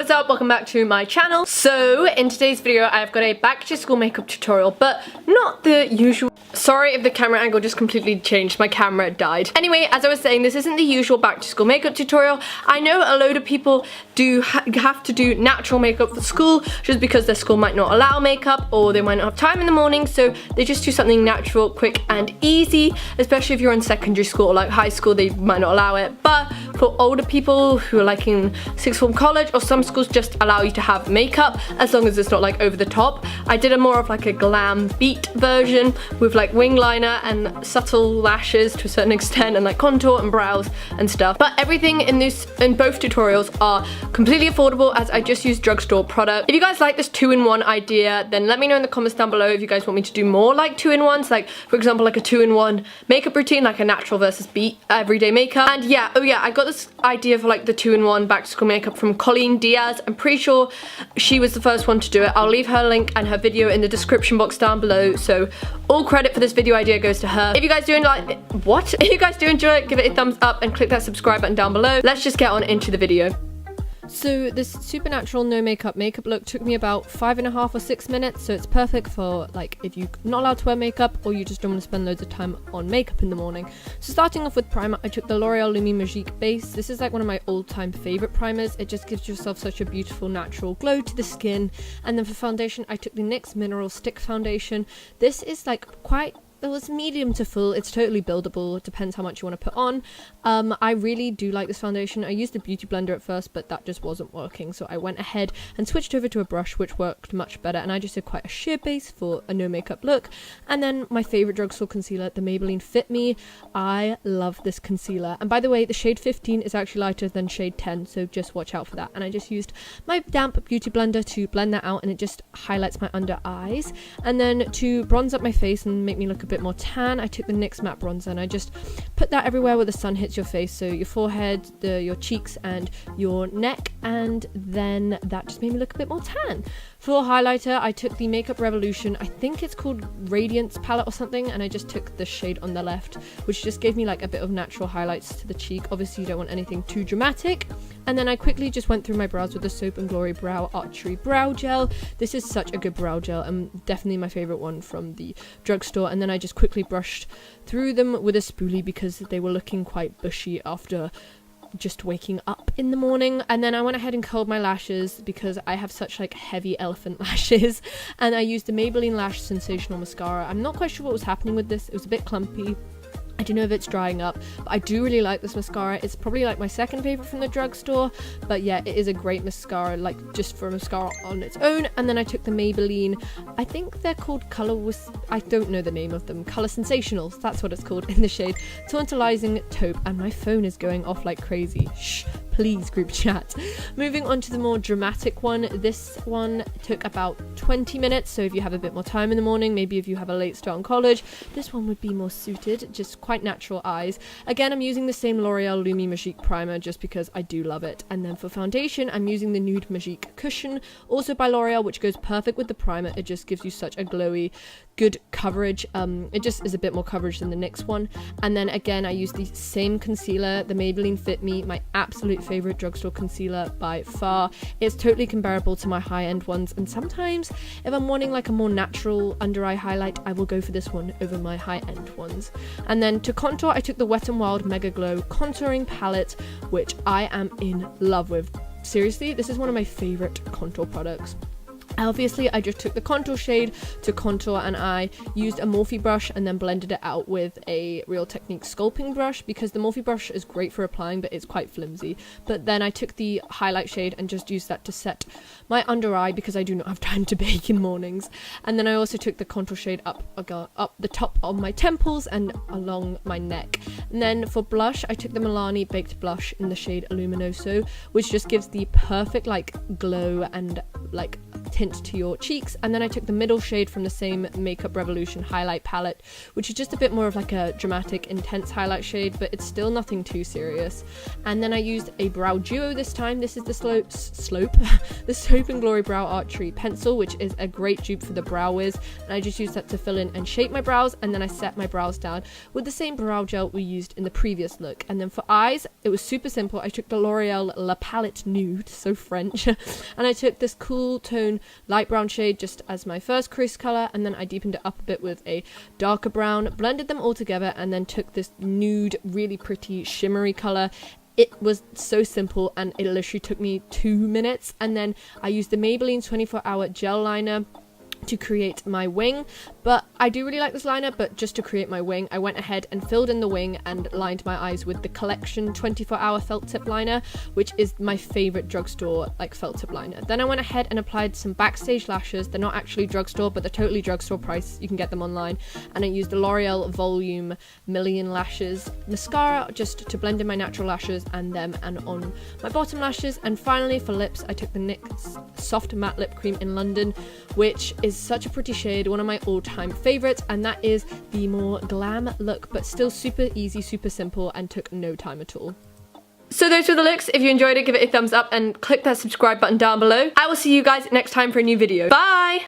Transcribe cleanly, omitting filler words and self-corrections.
What is up? Welcome back to my channel. So in today's video I've got a back to school makeup tutorial, but not the usual. Sorry if the camera angle just completely changed, my camera died. Anyway, as I was saying, this isn't the usual back to school makeup tutorial. I know a load of people do have to do natural makeup for school just because their school might not allow makeup or they might not have time in the morning, so they just do something natural, quick and easy, especially if you're in secondary school or like high school, they might not allow it. But for older people who are like in sixth form college, or some schools just allow you to have makeup as long as it's not like over the top. I did a more of like a glam beat version with like wing liner and subtle lashes to a certain extent and like contour and brows and stuff. But everything in both tutorials are completely affordable as I just use drugstore product. If you guys like this 2-in-1 idea, then let me know in the comments down below if you guys want me to do more like 2-in-1s, like for example like a 2-in-1 makeup routine, like a natural versus beat everyday makeup. And yeah, oh yeah, I got this idea for like the 2-in-1 back to school makeup from Colleen Diaz. I'm pretty sure she was the first one to do it. I'll leave her link and her video in the description box down below, so all credit for this video idea goes to her. If you guys do enjoy if you guys do enjoy it, give it a thumbs up and click that subscribe button down below. Let's just get on into the video. So this supernatural no makeup look took me about 5.5 or 6 minutes, so it's perfect for like if you're not allowed to wear makeup or you just don't want to spend loads of time on makeup in the morning. So starting off with primer, I took the L'Oreal Lumi Magique base. This is like one of my all-time favorite primers. It just gives yourself such a beautiful natural glow to the skin. And then for foundation, I took the NYX Mineral Stick Foundation. This is like it was medium to full. It's totally buildable. It depends how much you want to put on. I really do like this foundation. I used the beauty blender at first, but that just wasn't working. So I went ahead and switched over to a brush, which worked much better. And I just did quite a sheer base for a no makeup look. And then my favorite drugstore concealer, the Maybelline Fit Me. I love this concealer. And by the way, the shade 15 is actually lighter than shade 10. So just watch out for that. And I just used my damp beauty blender to blend that out. And it just highlights my under eyes. And then to bronze up my face and make me look a bit more tan, I took the NYX matte bronzer and I just put that everywhere where the sun hits your face, so your forehead, your cheeks and your neck, and then that just made me look a bit more tan. For highlighter, I took the Makeup Revolution, I think it's called Radiance palette or something, and I just took the shade on the left, which just gave me like a bit of natural highlights to the cheek. Obviously you don't want anything too dramatic. And then I quickly just went through my brows with the Soap & Glory Brow Archery Brow Gel. This is such a good brow gel and definitely my favorite one from the drugstore. And then I just quickly brushed through them with a spoolie because they were looking quite bushy after just waking up in the morning. And then I went ahead and curled my lashes because I have such like heavy elephant lashes, and I used the Maybelline Lash Sensational Mascara. I'm not quite sure what was happening with this. It was a bit clumpy. I don't know if it's drying up, but I do really like this mascara. It's probably like my second favorite from the drugstore, but yeah, it is a great mascara, like just for a mascara on its own. And then I took the Maybelline, I think they're called I don't know the name of them, Color Sensationals, that's what it's called, in the shade Tantalizing Taupe. And my phone is going off like crazy. Shh, please group chat. Moving on to the more dramatic one. This one took about 20 minutes, so if you have a bit more time in the morning, maybe if you have a late start on college, this one would be more suited. Just quite natural eyes. Again, I'm using the same L'Oreal Lumi Magique primer just because I do love it. And then for foundation, I'm using the Nude Magique Cushion, also by L'Oreal, which goes perfect with the primer. It just gives you such a glowy, good coverage. It just is a bit more coverage than the NYX one. And then again, I use the same concealer, the Maybelline Fit Me, my absolute favorite drugstore concealer by far. It's totally comparable to my high-end ones, and sometimes if I'm wanting like a more natural under eye highlight, I will go for this one over my high-end ones. And then to contour, I took the Wet n Wild Mega Glow contouring palette, which I am in love with. Seriously, this is one of my favorite contour products. Obviously, I just took the contour shade to contour and I used a Morphe brush and then blended it out with a Real Technique sculpting brush because the Morphe brush is great for applying, but it's quite flimsy. But then I took the highlight shade and just used that to set my under eye because I do not have time to bake in mornings. And then I also took the contour shade up the top of my temples and along my neck. And then for blush, I took the Milani Baked Blush in the shade Luminoso, which just gives the perfect like glow and like tint to your cheeks. And then I took the middle shade from the same Makeup Revolution highlight palette, which is just a bit more of like a dramatic, intense highlight shade, but it's still nothing too serious. And then I used a brow duo this time. This is the the Soap and Glory Brow Art Tree pencil, which is a great dupe for the Brow Wiz, and I just used that to fill in and shape my brows, and then I set my brows down with the same brow gel we used in the previous look. And then for eyes, it was super simple. I took the L'Oreal La Palette Nude, so French, and I took this cool tone light brown shade just as my first crease color, and then I deepened it up a bit with a darker brown, blended them all together, and then took this nude, really pretty shimmery color. It was so simple and it literally took me 2 minutes. And then I used the Maybelline 24-hour gel liner to create my wing, but I do really like this liner, but just to create my wing I went ahead and filled in the wing and lined my eyes with the Collection 24-hour felt tip liner, which is my favorite drugstore like felt tip liner. Then I went ahead and applied some Backstage lashes. They're not actually drugstore, but they're totally drugstore price, you can get them online. And I used the L'Oreal Volume Million Lashes mascara just to blend in my natural lashes and on my bottom lashes. And finally for lips, I took the NYX Soft Matte Lip Cream in London, which is such a pretty shade, one of my all-time favorites, and that is the more glam look, but still super easy, super simple, and took no time at all. So those were the looks. If you enjoyed it, give it a thumbs up and click that subscribe button down below. I will see you guys next time for a new video. Bye!